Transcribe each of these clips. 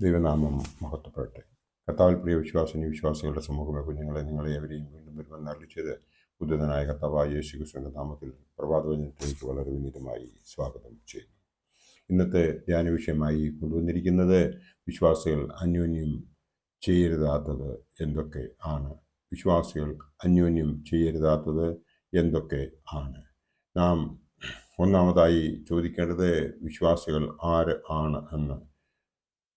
ദൈവനാമം മഹത്വപ്പെടട്ടെ. കർത്താവിൽ പ്രിയ വിശ്വാസിനി വിശ്വാസികളുടെ സമൂഹമേ, കുഞ്ഞുങ്ങളെ നിങ്ങളെ എവരെയും വീണ്ടും വരുമെന്ന് അറിയിച്ചത് ഉദ്ധിതനായ കർത്താവായ യേശു ക്രിസ്തുവിൻ്റെ നാമത്തിൽ പ്രഭാതവചനത്തിലേക്ക് വളരെ വിനീതമായി സ്വാഗതം ചെയ്യുന്നു. ഇന്നത്തെ ധ്യാന വിഷയമായി കൊണ്ടുവന്നിരിക്കുന്നത് വിശ്വാസികൾ അന്യോന്യം ചെയ്യരുതാത്തത് എന്തൊക്കെ ആണ്. വിശ്വാസികൾ അന്യോന്യം ചെയ്യരുതാത്തത് എന്തൊക്കെ ആണ്. നാം ഒന്നാമതായി ചോദിക്കേണ്ടത് വിശ്വാസികൾ ആര് ആണ് എന്ന്.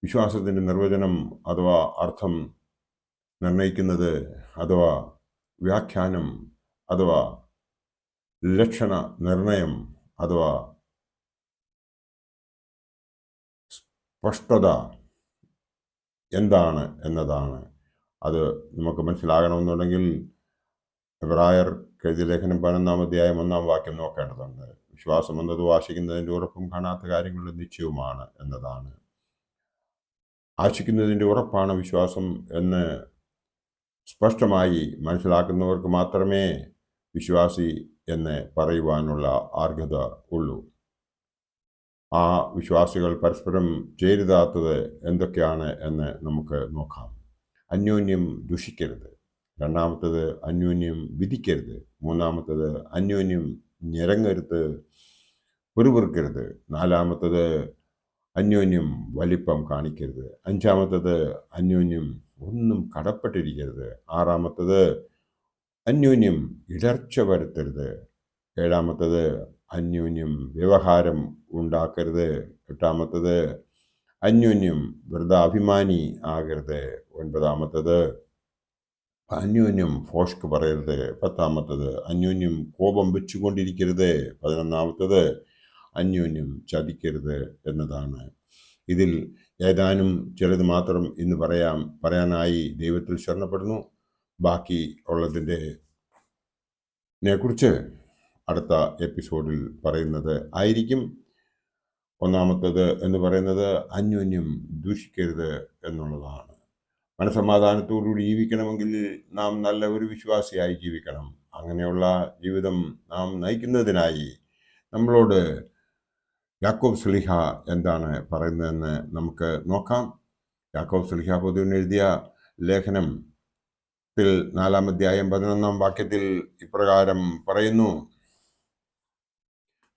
വിശ്വാസത്തിൻ്റെ നിർവചനം അഥവാ അർത്ഥം നിർണയിക്കുന്നത് അഥവാ വ്യാഖ്യാനം അഥവാ ലക്ഷണ നിർണയം അഥവാ സ്പഷ്ടത എന്താണ് എന്നതാണ്. അത് നമുക്ക് മനസ്സിലാകണമെന്നുണ്ടെങ്കിൽ എബ്രായർ എഴുതിയ ലേഖനം 11-ാം അധ്യായം 1-ാം വാക്യം നോക്കേണ്ടതുണ്ട്. വിശ്വാസം എന്നത് ആശിക്കുന്നതിൻ്റെ ഉറപ്പും കാണാത്ത കാര്യങ്ങളുടെ നിശ്ചയവുമാണ് എന്നതാണ്. ആശിക്കുന്നതിൻ്റെ ഉറപ്പാണ് വിശ്വാസം എന്ന് സ്പഷ്ടമായി മനസ്സിലാക്കുന്നവർക്ക് മാത്രമേ വിശ്വാസി എന്ന് പറയുവാനുള്ള അർഹത ഉള്ളൂ. ആ വിശ്വാസികൾ പരസ്പരം ചേരുതാത്തത് എന്തൊക്കെയാണ് എന്ന് നമുക്ക് നോക്കാം. അന്യോന്യം ദുഷിക്കരുത്. രണ്ടാമത്തത് അന്യോന്യം വിധിക്കരുത്. മൂന്നാമത്തത് അന്യോന്യം ഞെരങ്ങരുത്, പിറുപിറുക്കരുത്. നാലാമത്തത് അന്യോന്യം വലിപ്പം കാണിക്കരുത്. അഞ്ചാമത്തത് അന്യോന്യം ഒന്നും കടപ്പെട്ടിരിക്കരുത്. ആറാമത്തത് അന്യോന്യം ഇടർച്ച വരുത്തരുത്. ഏഴാമത്തത് അന്യോന്യം വ്യവഹാരം ഉണ്ടാക്കരുത്. എട്ടാമത്തത് അന്യോന്യം വെറുതെ അഭിമാനി ആകരുത്. ഒൻപതാമത്തത് അന്യോന്യം ഫോഷ്ക്ക് പറയരുത്. പത്താമത്തത് അന്യോന്യം കോപം വെച്ചുകൊണ്ടിരിക്കരുത്. 11-ാമത്തത് അന്യോന്യം ചതിക്കരുത് എന്നതാണ്. ഇതിൽ ഏതാനും ചിലത് മാത്രം ഇന്ന് പറയാനായി ദൈവത്തിൽ ശരണപ്പെടുന്നു. ബാക്കി ഉള്ളതിനെ കുറിച്ച് അടുത്ത എപ്പിസോഡിൽ പറയുന്നത് ആയിരിക്കും. ഒന്നാമത്തത് എന്ന് പറയുന്നത് അന്യോന്യം ദൂഷിക്കരുത് എന്നുള്ളതാണ്. മനസമാധാനത്തോടുകൂടി ജീവിക്കണമെങ്കിൽ നാം നല്ല ഒരു വിശ്വാസിയായി ജീവിക്കണം. അങ്ങനെയുള്ള ജീവിതം നാം നയിക്കുന്നതിനായി നമ്മളോട് യാക്കോബ് ശ്ലീഹ എന്താണ് പറയുന്നതെന്ന് നമുക്ക് നോക്കാം. യാക്കോബ് ശ്ലീഹ പൊതുവിന് എഴുതിയ ലേഖനത്തിൽ 4-ാം അധ്യായം 11-ാം വാക്യത്തിൽ ഇപ്രകാരം പറയുന്നു: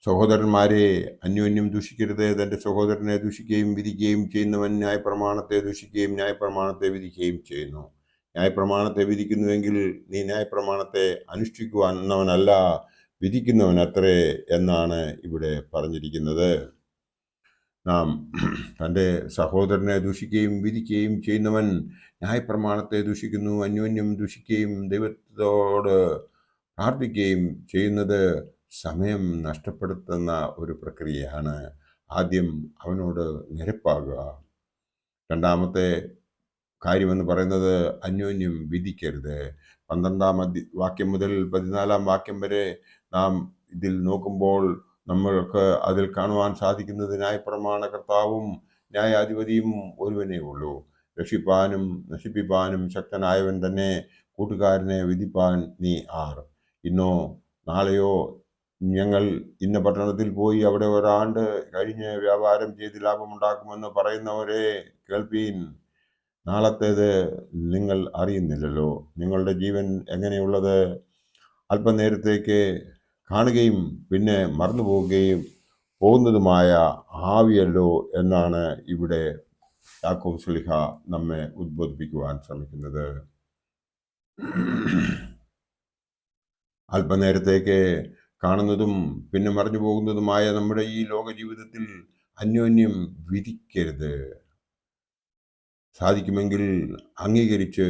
സഹോദരന്മാരെ, അന്യോന്യം ദൂഷിക്കരുത്. തൻ്റെ സഹോദരനെ ദൂഷിക്കുകയും വിധിക്കുകയും ചെയ്യുന്നവൻ ന്യായപ്രമാണത്തെ ദൂഷിക്കുകയും ന്യായപ്രമാണത്തെ വിധിക്കുകയും ചെയ്യുന്നു. ന്യായപ്രമാണത്തെ വിധിക്കുന്നുവെങ്കിൽ നീ ന്യായപ്രമാണത്തെ അനുഷ്ഠിക്കുവാനല്ല, വിധിക്കുന്നവനത്രേ എന്നാണ് ഇവിടെ പറഞ്ഞിരിക്കുന്നത്. നാം തൻ്റെ സഹോദരനെ ദൂഷിക്കുകയും വിധിക്കുകയും ചെയ്യുന്നവൻ ന്യായപ്രമാണത്തെ ദൂഷിക്കുന്നു. അന്യോന്യം ദൂഷിക്കുകയും ദൈവത്തോട് പ്രാർത്ഥിക്കുകയും ചെയ്യുന്നത് സമയം നഷ്ടപ്പെടുത്തുന്ന ഒരു പ്രക്രിയയാണ്. ആദ്യം അവനോട് നിരപ്പാകുക. രണ്ടാമത്തെ കാര്യമെന്ന് പറയുന്നത് അന്യോന്യം വിധിക്കരുത്. 12-ാം വാക്യം മുതൽ 14-ാം വാക്യം വരെ നാം ഇതിൽ നോക്കുമ്പോൾ നമ്മൾക്ക് അതിൽ കാണുവാൻ സാധിക്കുന്നത് ന്യായപ്രമാണ കർത്താവും ന്യായാധിപതിയും ഒരുവനേ ഉള്ളൂ. രക്ഷിപ്പാനും നശിപ്പിപ്പാനും ശക്തനായവൻ തന്നെ. കൂട്ടുകാരനെ വിധിപ്പാൻ നീ ആർ? ഇന്നോ നാളെയോ ഞങ്ങൾ ഇന്ന പട്ടണത്തിൽ പോയി അവിടെ ഒരാണ്ട് കഴിഞ്ഞ് വ്യാപാരം ചെയ്ത് ലാഭമുണ്ടാക്കുമെന്ന് പറയുന്നവരെ കേൾപ്പീൻ. നാളത്തേത് നിങ്ങൾ അറിയുന്നില്ലല്ലോ. നിങ്ങളുടെ ജീവൻ എങ്ങനെയുള്ളത്? അല്പനേരത്തേക്ക് കാണുകയും പിന്നെ മറന്നു പോകുന്നതുമായ ആവിയല്ലോ എന്നാണ് ഇവിടെ യാക്കോബ് ശ്ലീഹ നമ്മെ ഉദ്ബോധിപ്പിക്കുവാൻ ശ്രമിക്കുന്നത്. അല്പനേരത്തേക്ക് കാണുന്നതും പിന്നെ മറഞ്ഞു പോകുന്നതുമായ നമ്മുടെ ഈ ലോക ജീവിതത്തിൽ അന്യോന്യം വിധിക്കരുത്. സാധിക്കുമെങ്കിൽ അംഗീകരിച്ച്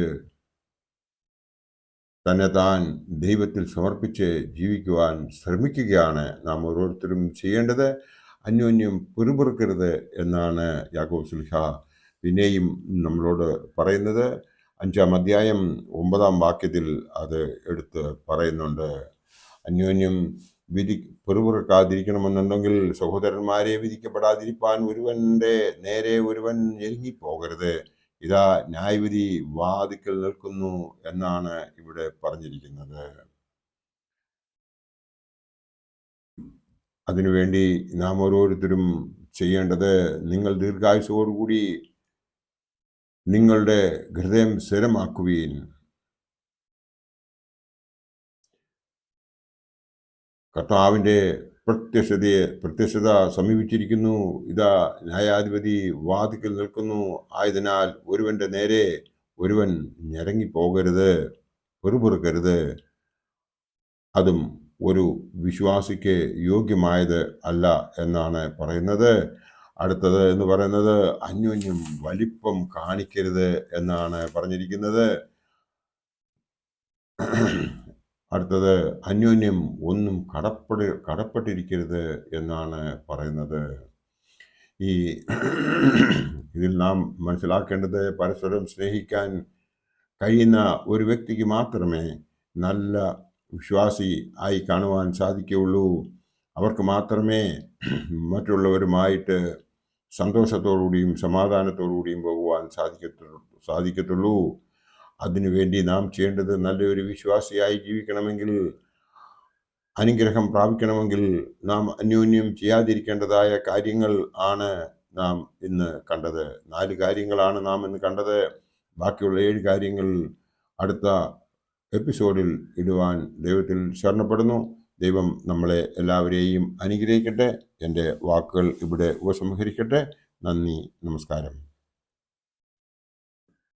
തന്നെ താൻ ദൈവത്തിൽ സമർപ്പിച്ച് ജീവിക്കുവാൻ ശ്രമിക്കുകയാണ് നാം ഓരോരുത്തരും ചെയ്യേണ്ടത്. അന്യോന്യം പിറുപിറുക്കരുത് എന്നാണ് യാക്കോബ് ശ്ലീഹ പിന്നെയും നമ്മളോട് പറയുന്നത്. 5-ാം അധ്യായം 9-ാം വാക്യത്തിൽ അത് എടുത്ത് പറയുന്നുണ്ട്. അന്യോന്യം പിറുപിറുക്കാതിരിക്കണമെന്നുണ്ടെങ്കിൽ സഹോദരന്മാരെ വിധിക്കപ്പെടാതിരിപ്പാൻ ഒരുവൻ്റെ നേരെ ഒരുവൻ ഞെരുങ്ങിപ്പോകരുത്. ഇതാ ന്യായവിധി വാതിക്കൽ നിൽക്കുന്നു എന്നാണ് ഇവിടെ പറഞ്ഞിരിക്കുന്നത്. അതിനുവേണ്ടി നാം ഓരോരുത്തരും ചെയ്യേണ്ടത്, നിങ്ങൾ ദീർഘായുസ്സോടുകൂടി നിങ്ങളുടെ ഹൃദയം സ്ഥിരമാക്കുവീൻ. കർത്താവിൻ്റെ പ്രത്യക്ഷത സമീപിച്ചിരിക്കുന്നു. ഇതാ ന്യായാധിപതി വാതിക്കൽ നിൽക്കുന്നു. ആയതിനാൽ ഒരുവന്റെ നേരെ ഒരുവൻ ഞെരങ്ങിപ്പോകരുത്, പെറുപെറുക്കരുത്. അതും ഒരു വിശ്വാസിക്ക് യോഗ്യമായത് അല്ല എന്നാണ് പറയുന്നത്. അടുത്തത് എന്ന് പറയുന്നത് അന്യോന്യം വലിപ്പം കാണിക്കരുത് എന്നാണ് പറഞ്ഞിരിക്കുന്നത്. അടുത്തത് അന്യോന്യം ഒന്നും കടപ്പെട്ടിരിക്കരുത് എന്നാണ് പറയുന്നത്. ഇതിൽ നാം മനസ്സിലാക്കേണ്ടത് പരസ്പരം സ്നേഹിക്കാൻ കഴിയുന്ന ഒരു വ്യക്തിക്ക് മാത്രമേ നല്ല വിശ്വാസി ആയി കാണുവാൻ സാധിക്കുകയുള്ളൂ. അവർക്ക് മാത്രമേ മറ്റുള്ളവരുമായിട്ട് സന്തോഷത്തോടുകൂടിയും സമാധാനത്തോടുകൂടിയും പോകുവാൻ സാധിക്കത്തുള്ളൂ. അതിനുവേണ്ടി നാം ചെയ്യേണ്ടത് നല്ലൊരു വിശ്വാസിയായി ജീവിക്കണമെങ്കിൽ, അനുഗ്രഹം പ്രാപിക്കണമെങ്കിൽ നാം അന്യോന്യം ചെയ്യാതിരിക്കേണ്ടതായ കാര്യങ്ങൾ ആണ് നാം ഇന്ന് കണ്ടത്. 4 കാര്യങ്ങളാണ് നാം ഇന്ന് കണ്ടത്. ബാക്കിയുള്ള 7 കാര്യങ്ങൾ അടുത്ത എപ്പിസോഡിൽ ഇടുവാൻ ദൈവത്തിൽ ശരണപ്പെടുന്നു. ദൈവം നമ്മളെ എല്ലാവരെയും അനുഗ്രഹിക്കട്ടെ. എൻ്റെ വാക്കുകൾ ഇവിടെ ഉപസംഹരിക്കട്ടെ. നന്ദി, നമസ്കാരം.